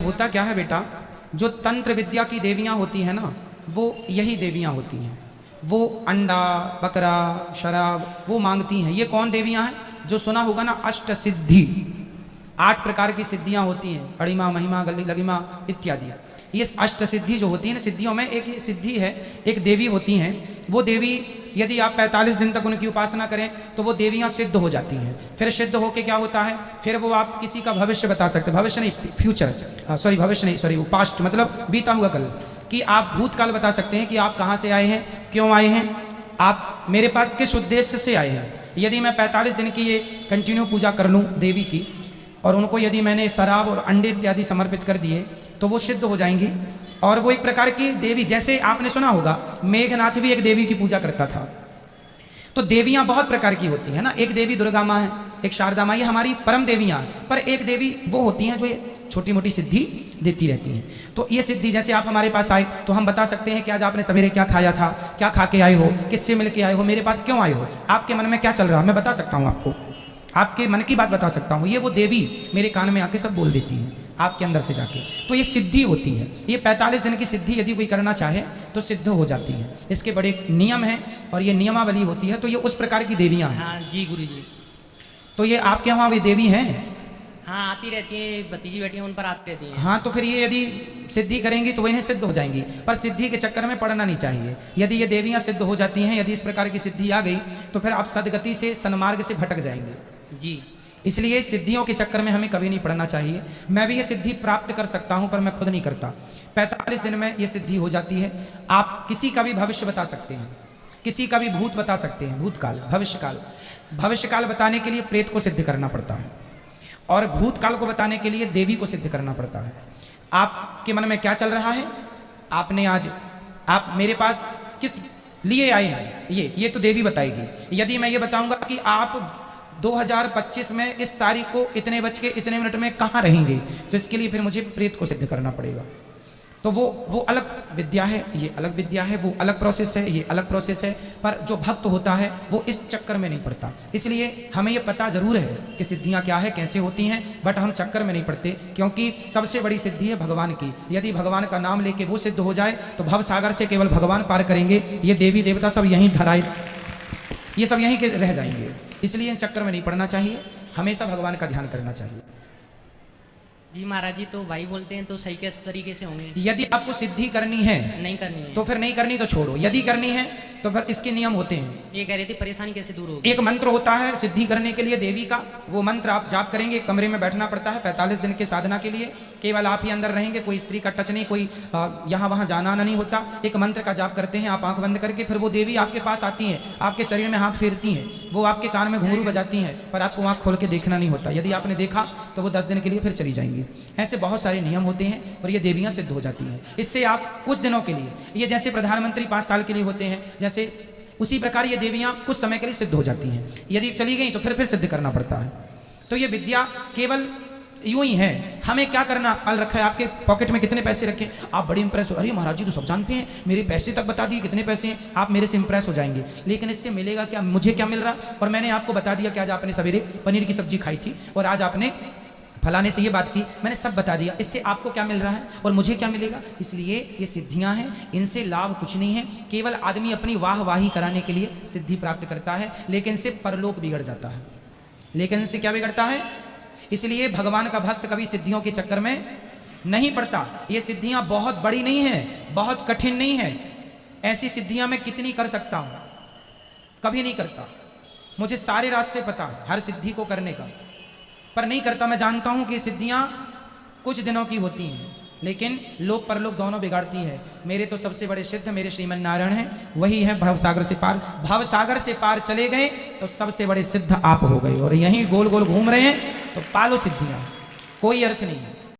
होता क्या है बेटा, जो तंत्र विद्या की देवियां होती हैं ना, वो यही देवियां होती हैं। वो अंडा बकरा शराब वो मांगती हैं। ये कौन देवियां हैं? जो सुना होगा ना, अष्ट सिद्धि, 8 प्रकार की सिद्धियां होती हैं, अड़िमा महिमा लगिमा इत्यादि। ये अष्ट सिद्धि जो होती है ना, सिद्धियों में एक सिद्धि है, एक देवी होती हैं। वो देवी यदि आप 45 दिन तक उनकी उपासना करें तो वो देवियां सिद्ध हो जाती हैं। फिर सिद्ध होके क्या होता है, फिर वो आप किसी का भविष्य बता सकते हैं। भविष्य नहीं, फ्यूचर, सॉरी भविष्य नहीं, सॉरी वो पास्ट, मतलब बीता हुआ कल, कि आप भूतकाल बता सकते हैं कि आप कहाँ से आए हैं, क्यों आए हैं, आप मेरे पास किस उद्देश्य से आए हैं। यदि मैं 45 दिन की ये कंटिन्यू पूजा कर लूँ देवी की, और उनको यदि मैंने शराब और अंडे इत्यादि समर्पित कर दिए तो वो सिद्ध हो जाएंगी। और वो एक प्रकार की देवी, जैसे आपने सुना होगा मेघनाथ भी एक देवी की पूजा करता था। तो देवियां बहुत प्रकार की होती है ना, एक देवी दुर्गा माँ है, एक शारदा माँ, ये हमारी परम देवियां हैं। पर एक देवी वो होती हैं जो ये छोटी मोटी सिद्धि देती रहती हैं। तो ये सिद्धि, जैसे आप हमारे पास आए तो हम बता सकते हैं कि आज आपने सवेरे क्या खाया था, क्या खा के आए हो, किससे मिल के आए हो, मेरे पास क्यों आए हो, आपके मन में क्या चल रहा है, मैं बता सकता हूँ आपको, आपके मन की बात बता सकता हूँ। ये वो देवी मेरे कान में आके सब बोल देती हैं आपके अंदर से जाके। तो ये सिद्धि होती है। ये 45 दिन की सिद्धि यदि कोई करना चाहे तो सिद्ध हो जाती है। इसके बड़े नियम हैं और ये नियमावली होती है। तो ये उस प्रकार की देवियाँ हैं। हाँ जी गुरु जी। तो ये आपके यहाँ वे देवी हैं? हाँ आती रहती है, भतीजी बेटी उन पर आती रहती हैं। हाँ, तो फिर ये यदि सिद्धि करेंगी तो इन्हें सिद्ध हो जाएंगी। पर सिद्धि के चक्कर में पड़ना नहीं चाहिए। यदि ये देवियाँ सिद्ध हो जाती हैं, यदि इस प्रकार की सिद्धि आ गई तो फिर आप सदगति से, सन्मार्ग से भटक जाएंगे जी। इसलिए सिद्धियों के चक्कर में हमें कभी नहीं पड़ना चाहिए। मैं भी ये सिद्धि प्राप्त कर सकता हूं पर मैं खुद नहीं करता। 45 दिन में ये सिद्धि हो जाती है। आप किसी का भी भविष्य बता सकते हैं, किसी का भी भूत बता सकते हैं, भूतकाल भविष्यकाल। भविष्यकाल बताने के लिए प्रेत को सिद्ध करना पड़ता है और भूतकाल को बताने के लिए देवी को सिद्ध करना पड़ता है। आपके मन में क्या चल रहा है, आपने आज, आप मेरे पास किस लिए आए हैं, ये तो देवी बताएगी। यदि मैं ये बताऊंगा कि आप 2025 में इस तारीख को इतने बज के इतने मिनट में कहाँ रहेंगे, तो इसके लिए फिर मुझे प्रेत को सिद्ध करना पड़ेगा। तो वो अलग विद्या है, ये अलग विद्या है, वो अलग प्रोसेस है, ये अलग प्रोसेस है। पर जो भक्त होता है वो इस चक्कर में नहीं पड़ता। इसलिए हमें ये पता जरूर है कि सिद्धियाँ क्या है, कैसे होती हैं, बट हम चक्कर में नहीं पड़ते, क्योंकि सबसे बड़ी सिद्धि है भगवान की। यदि भगवान का नाम लेके वो सिद्ध हो जाए तो भव सागर से केवल भगवान पार करेंगे। ये देवी देवता सब यहीं धराए, ये सब यहीं के रह जाएंगे। इसलिए इन चक्कर में नहीं पड़ना चाहिए, हमेशा भगवान का ध्यान करना चाहिए। जी महाराज जी, तो भाई बोलते हैं तो सही किस तरीके से होंगे? यदि आपको सिद्धि करनी है, नहीं करनी है तो फिर नहीं करनी तो छोड़ो। यदि करनी है तो फिर इसके नियम होते हैं। ये कह रहे थे परेशानी कैसे दूर होगी? एक मंत्र होता है सिद्धि करने के लिए देवी का, वो मंत्र आप जाप करेंगे। कमरे में बैठना पड़ता है 45 दिन के साधना के लिए, केवल आप ही अंदर रहेंगे, कोई स्त्री का टच नहीं, कोई यहाँ वहाँ जाना आना नहीं होता। एक मंत्र का जाप करते हैं आप आंख बंद करके, फिर वो देवी आपके पास आती हैं, आपके शरीर में हाथ फेरती हैं, वो आपके कान में घुंघरू बजाती हैं, पर आपको आंख खोल के देखना नहीं होता। यदि आपने देखा तो वो 10 दिन के लिए फिर चली जाएंगी। ऐसे बहुत सारे नियम होते हैं और ये देवियाँ सिद्ध हो जाती हैं। इससे आप कुछ दिनों के लिए, ये जैसे प्रधानमंत्री 5 साल के लिए होते हैं, जैसे उसी प्रकार ये देवियाँ कुछ समय के लिए सिद्ध हो जाती हैं। यदि चली गई तो फिर सिद्ध करना पड़ता है। तो ये विद्या केवल यूं ही है। हमें क्या करना, पल रखा है आपके पॉकेट में, कितने पैसे रखे, आप बड़ी इंप्रेस हो, अरे महाराज जी तो सब जानते हैं, मेरे पैसे तक बता दिए कितने पैसे हैं, आप मेरे से इंप्रेस हो जाएंगे। लेकिन इससे मिलेगा क्या, मुझे क्या मिल रहा? और मैंने आपको बता दिया कि आज आपने सवेरे पनीर की सब्जी खाई थी और आज आपने फलाने से ये बात की, मैंने सब बता दिया। इससे आपको क्या मिल रहा है और मुझे क्या मिलेगा? इसलिए ये सिद्धियां हैं, इनसे लाभ कुछ नहीं है। केवल आदमी अपनी वाहवाही कराने के लिए सिद्धि प्राप्त करता है, लेकिन इनसे परलोक बिगड़ जाता है। लेकिन इनसे क्या बिगड़ता है? इसलिए भगवान का भक्त कभी सिद्धियों के चक्कर में नहीं पड़ता। ये सिद्धियां बहुत बड़ी नहीं है, बहुत कठिन नहीं है। ऐसी सिद्धियां मैं कितनी कर सकता हूं, कभी नहीं करता। मुझे सारे रास्ते पता है हर सिद्धि को करने का, पर नहीं करता। मैं जानता हूं कि सिद्धियां कुछ दिनों की होती हैं, लेकिन लोक परलोक दोनों बिगाड़ती है। मेरे तो सबसे बड़े सिद्ध मेरे श्रीमन नारायण हैं, वही है भवसागर से पार। भवसागर से पार चले गए तो सबसे बड़े सिद्ध आप हो गए, और यहीं गोल गोल घूम रहे हैं तो पालो सिद्धियां, कोई अर्थ नहीं है।